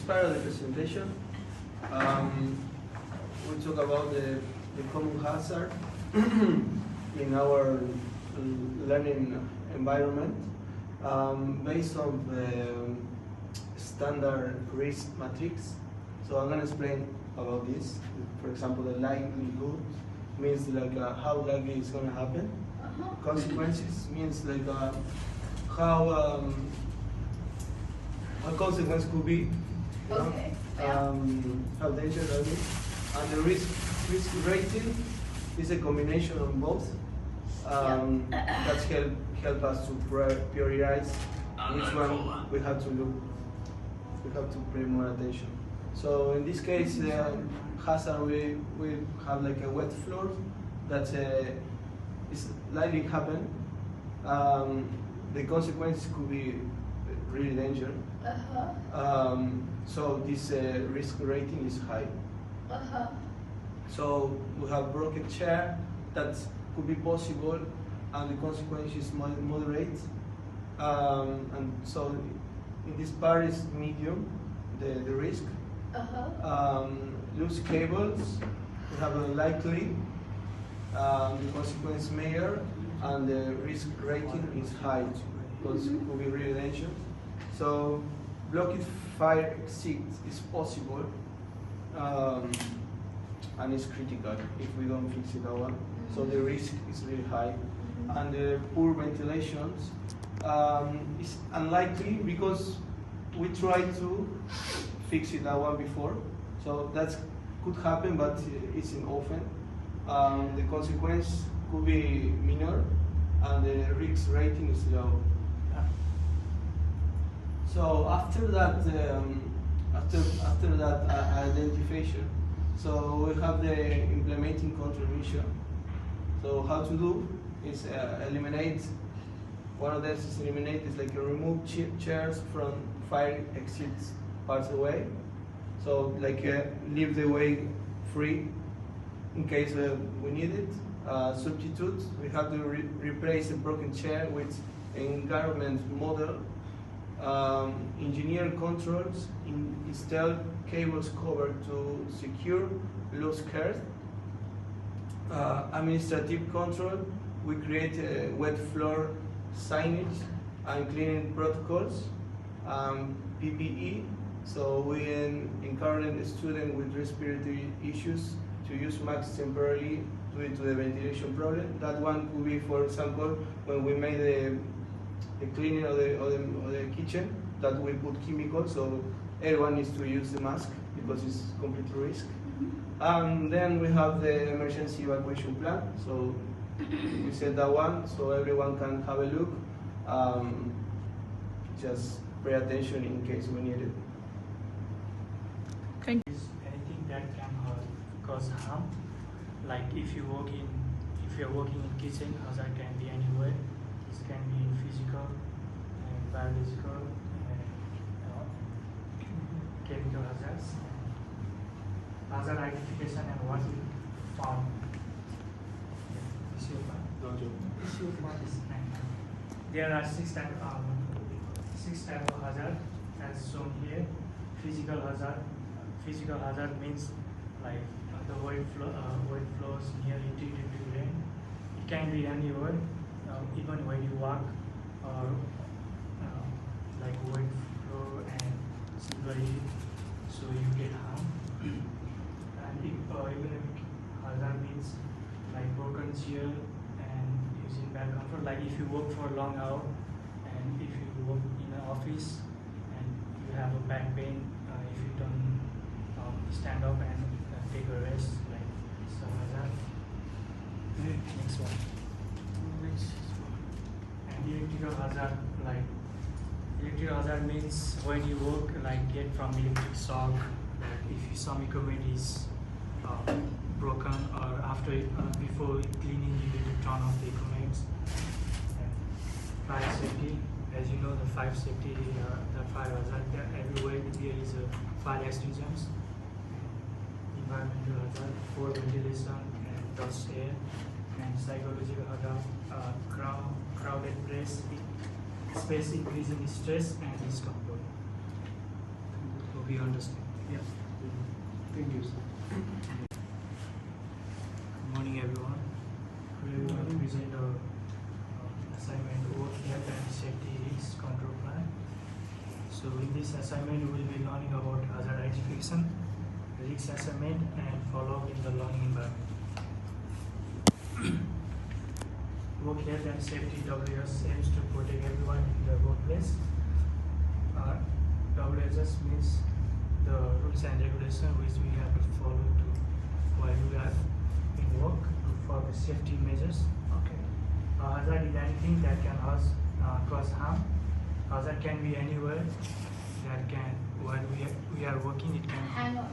part of the presentation, we talk about the common hazard in our learning environment based on the standard risk matrix. So I'm going to explain about this. For example, the likelihood means like how likely it's going to happen. Consequences means like how a consequence could be, Okay. how dangerous it is. And the risk rating is a combination of both. That help us to prioritize which one we have to look. We have to pay more attention. So in this case, the hazard we have like a wet floor that is likely to happen. The consequence could be really dangerous. So this risk rating is high. So we have broken chair that could be possible, and the consequence is moderate. And so in this part is medium, the risk. Loose cables, we have a likely, the consequence major, and the risk rating is high because it could be really dangerous. So blocked fire exit is possible, and it's critical if we don't fix it out. So the risk is really high, and the poor ventilations is unlikely because we tried to fix it out before. So that could happen, but it's not often. The consequence could be minor, and the risk rating is low. So after that, after that identification, so we have the implementing contribution. So how to do is eliminate. One of them is eliminate is like remove chairs from fire exits parts away. So like leave the way free in case we need it. Substitute, we have to replace a broken chair with environment model. Engineer controls, install cables covered to secure loose curve. Administrative control, we create a wet floor signage and cleaning protocols. PPE, so we encourage a student with respiratory issues to use masks temporarily due to the ventilation problem. That one could be, for example, when we made the cleaning of the kitchen, that we put chemicals, so everyone needs to use the mask because it's complete risk. And then we have the emergency evacuation plan. So we set that one so everyone can have a look. Just pay attention in case we need it. Thank you. Anything that can cause harm, like if you're working in kitchen, hazard can be anywhere. This can be in physical and biological and chemical hazards. Hazard identification and what we found. There are six types of hazard as shown here. Physical hazard. Physical hazard means like the void flows near integrated to drain. It can be anywhere, even when you walk or like void flow and slippery, so you get harm. And even if hazard means like broken chair and using bad comfort, like if you work for a long hour and if you work in an office and you have a back pain, if you don't stand up and take a rest, like some hazard. Next one. And electrical hazard, like electrical hazard means when you work, like get from electric shock, like if some equipment is broken or after before cleaning you need to turn off the equipment. And fire safety, as you know, the fire safety, the fire hazard, everywhere there is a fire extinguishers. Environmental hazard, poor ventilation and dust air, and psychological hazard, crowded place, space increasing stress and discomfort. we understand. Yeah. Thank you, sir. Good morning, everyone. We will present our assignment work health and safety risk control plan. So in this assignment, we will be learning about hazard identification, risk assessment, and follow-up in the learning environment. Work health and safety (WS) aims to protect everyone in the workplace. WHS means the rules and regulations which we have to follow to while we are in work for the safety measures. Okay. Hazard is anything that can cause harm. Hazard can be anywhere. That can while we are working, it can. Hang on,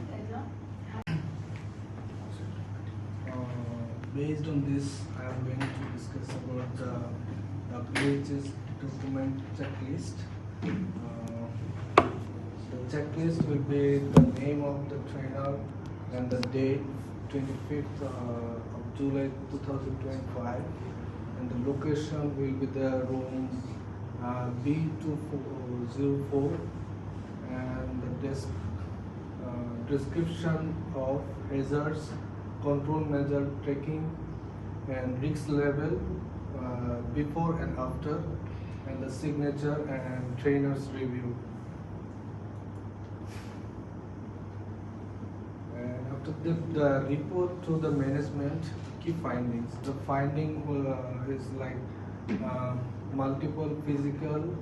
Based on this, I am going to discuss about the WHS document checklist. The checklist will be the name of the trainer and the date, 25th of July 2025, and the location will be the room B204, and the description of hazards, control measure tracking, and risk level before and after, and the signature and trainer's review. And after the report to the management, key findings. The finding is like multiple physical,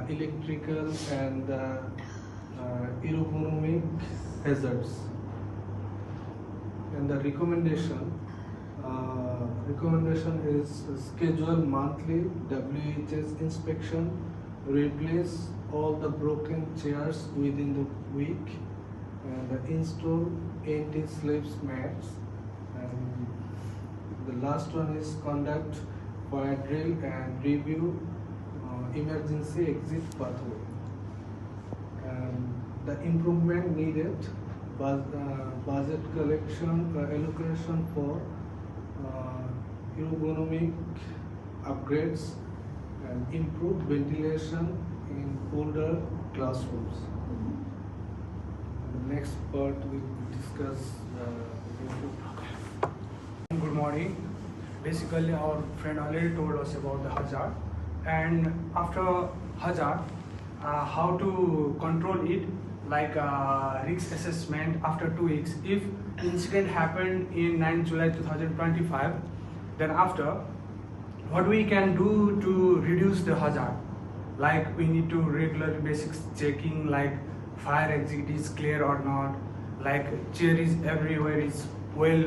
electrical, and ergonomic hazards. And the recommendation is schedule monthly WHS inspection, replace all the broken chairs within the week, and install anti-slip mats. And the last one is conduct fire drill and review emergency exit pathway. And the improvement needed, budget collection allocation for ergonomic upgrades and improved ventilation in older classrooms. The next part we will discuss. Good morning. Basically, our friend already told us about the hazard, and after hazard, how to control it, like risk assessment after 2 weeks. If incident happened in 9 July 2025, then after, what we can do to reduce the hazard? Like we need to regular basics checking, like fire exit is clear or not, like chair is everywhere is well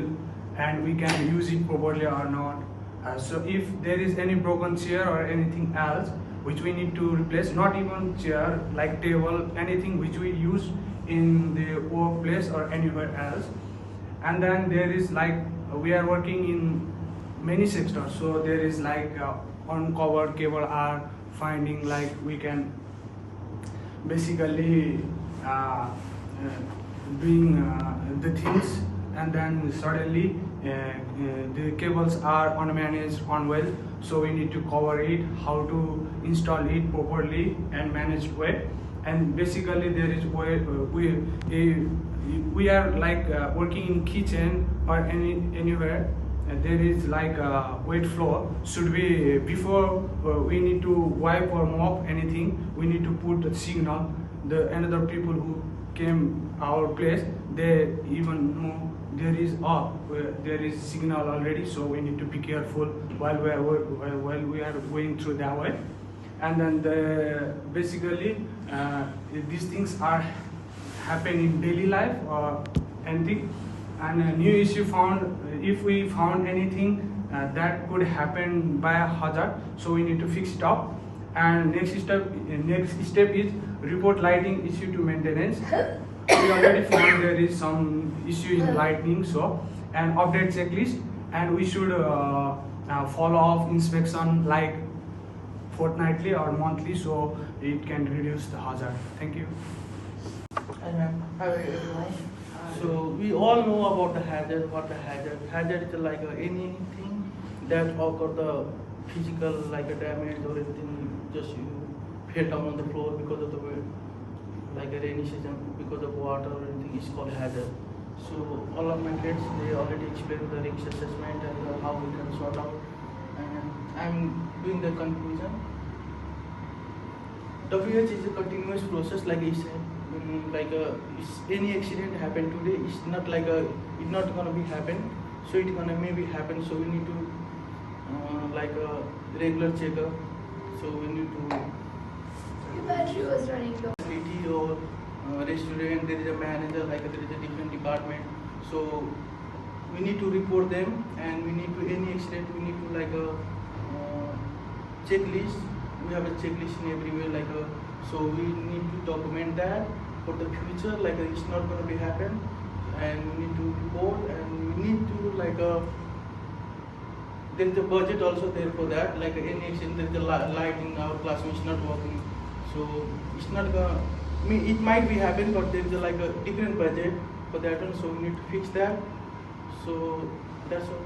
and we can use it properly or not. So if there is any broken chair or anything else which we need to replace, not even chair, like table, anything which we use in the workplace or anywhere else. And then there is like we are working in many sectors, so there is like uncovered cable are finding, like we can basically doing the things, and then suddenly the cables are unmanaged, unwell, so we need to cover it, how to install it properly and managed way. And basically there is way we are like working in kitchen or anywhere, there is like a wet floor, should be before we need to wipe or mop anything, we need to put a signal. The another people who came our place, they even know there is signal already, so we need to be careful while we are going through that way. And then basically these things are happen in daily life or anything. And a new issue found, if we found anything that could happen by a hazard, so we need to fix it up. And next step is report lighting issue to maintenance. We already found there is some issue in lighting, so and update checklist, and we should follow up inspection like fortnightly or monthly, so it can reduce the hazard. Thank you. Hi everyone. So we all know about the hazard. What the hazard is like anything that occur the physical, like a damage or anything, just you fell down on the floor because of the weight. like a rainy season because of water or anything is called hazard. So all of my kids, they already explained the risk assessment and how we can sort out. And I'm doing the conclusion. WH is a continuous process, like I said. If any accident happen today, it's not gonna be happen. So it's gonna maybe happen. So we need to like a regular checkup. So we need to. Your battery was running low. Facility or restaurant, there is a manager, like there is a different department. So we need to report them, and we need to any accident we need to like a checklist. We have a checklist in everywhere, so we need to document that for the future. It's not going to be happen, and we need to report, and we need to there is a budget also there for that. Like any accident, there is a light in our classroom is not working, so it's not gonna. It might be happen, but there is a different budget for that one, so we need to fix that. So that's all.